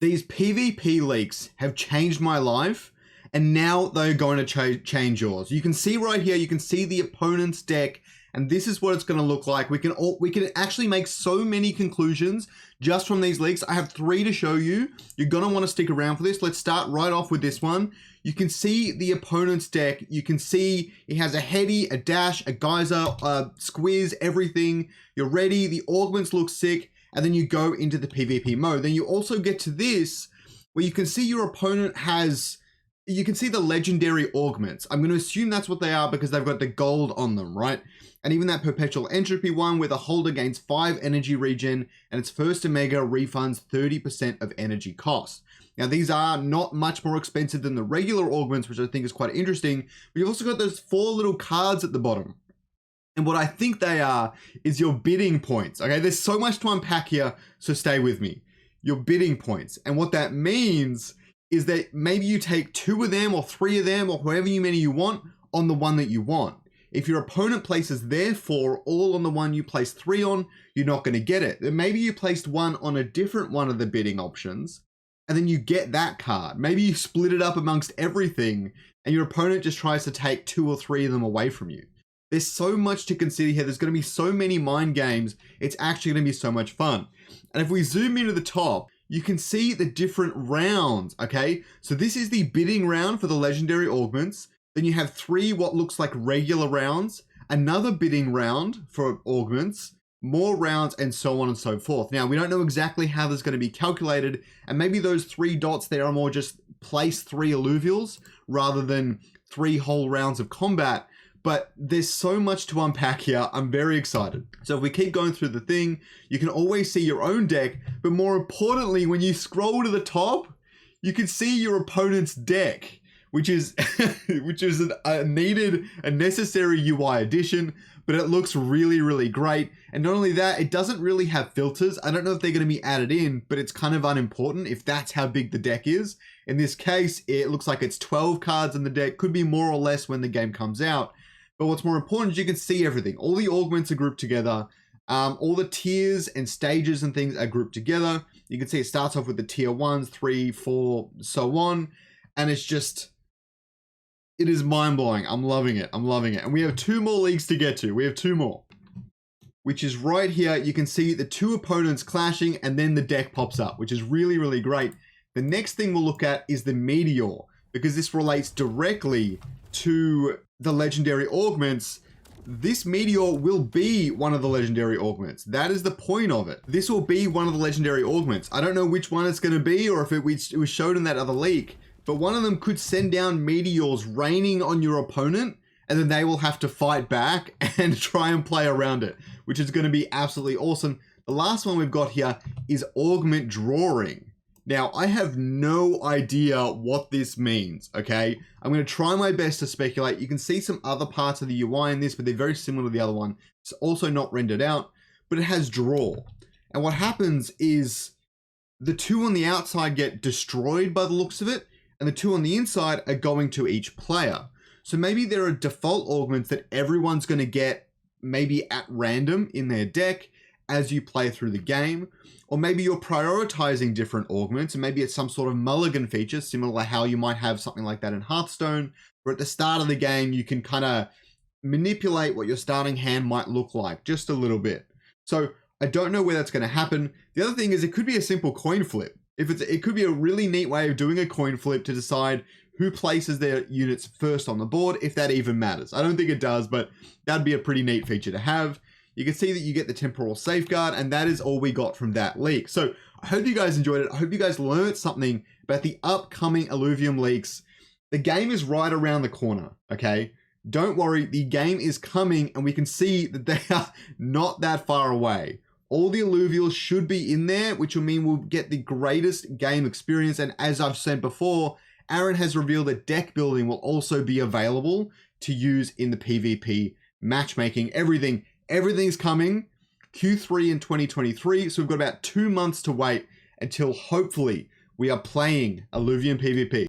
These PvP leaks have changed my life, and now they're going to change yours. You can see right here, you can see the opponent's deck, and this is what it's going to look like. We can actually make so many conclusions just from these leaks. I have 3 to show you. You're going to want to stick around for this. Let's start right off with this one. You can see the opponent's deck. You can see it has a heady, a dash, a geyser, a squiz, everything. You're ready. The augments look sick. And then you go into the PvP mode. Then you also get to this, where you can see your opponent has, you can see the legendary augments. I'm going to assume that's what they are because they've got the gold on them, right? And even that perpetual entropy one where the holder gains 5 energy regen and its first Omega refunds 30% of energy cost. Now these are not much more expensive than the regular augments, which I think is quite interesting. But you've also got those 4 little cards at the bottom. And what I think they are is your bidding points. Okay, there's so much to unpack here, so stay with me. Your bidding points. And what that means is that maybe you take 2 of them or 3 of them or however many you want on the one that you want. If your opponent places their 4 all on the one you place 3 on, you're not going to get it. Then maybe you placed one on a different one of the bidding options, and then you get that card. Maybe you split it up amongst everything, and your opponent just tries to take 2 or 3 of them away from you. There's so much to consider here. There's going to be so many mind games. It's actually going to be so much fun. And if we zoom into the top, you can see the different rounds, okay? So this is the bidding round for the legendary augments. Then you have 3 what looks like regular rounds, another bidding round for augments, more rounds, and so on and so forth. Now, we don't know exactly how this is going to be calculated, and maybe those 3 dots there are more just place 3 alluvials rather than 3 whole rounds of combat. But there's so much to unpack here. I'm very excited. So if we keep going through the thing, you can always see your own deck. But more importantly, when you scroll to the top, you can see your opponent's deck, which is a needed and necessary UI addition. But it looks really, really great. And not only that, it doesn't really have filters. I don't know if they're going to be added in, but it's kind of unimportant if that's how big the deck is. In this case, it looks like it's 12 cards in the deck. Could be more or less when the game comes out. But what's more important is you can see everything. All the augments are grouped together. All the tiers and stages and things are grouped together. You can see it starts off with the tier 1s, 3, 4, so on. And it's just, it is mind-blowing. I'm loving it. I'm loving it. And we have 2 more leagues to get to. We have 2 more. Which is right here. You can see the 2 opponents clashing and then the deck pops up, which is really, really great. The next thing we'll look at is the meteor, because this relates directly to the legendary augments. This meteor will be one of the legendary augments. That is the point of it. This will be one of the legendary augments. I don't know which one it's going to be or if it was showed in that other leak, but one of them could send down meteors raining on your opponent, and then they will have to fight back and try and play around it, which is going to be absolutely awesome. The last one we've got here is augment drawing. Now, I have no idea what this means, okay? I'm going to try my best to speculate. You can see some other parts of the UI in this, but they're very similar to the other one. It's also not rendered out, but it has draw. And what happens is the 2 on the outside get destroyed by the looks of it, and the 2 on the inside are going to each player. So maybe there are default augments that everyone's going to get maybe at random in their deck as you play through the game. Or maybe you're prioritizing different augments, and maybe it's some sort of mulligan feature, similar to how you might have something like that in Hearthstone, where at the start of the game, you can kind of manipulate what your starting hand might look like just a little bit. So I don't know where that's going to happen. The other thing is it could be a simple coin flip. It could be a really neat way of doing a coin flip to decide who places their units first on the board, if that even matters. I don't think it does, but that'd be a pretty neat feature to have. You can see that you get the temporal safeguard, and that is all we got from that leak. So I hope you guys enjoyed it. I hope you guys learned something about the upcoming Illuvium leaks. The game is right around the corner, okay? Don't worry, the game is coming, and we can see that they are not that far away. All the alluvials should be in there, which will mean we'll get the greatest game experience. And as I've said before, Aaron has revealed that deck building will also be available to use in the PvP matchmaking. Everything's coming Q3 in 2023. So we've got about 2 months to wait until hopefully we are playing Illuvium PvP.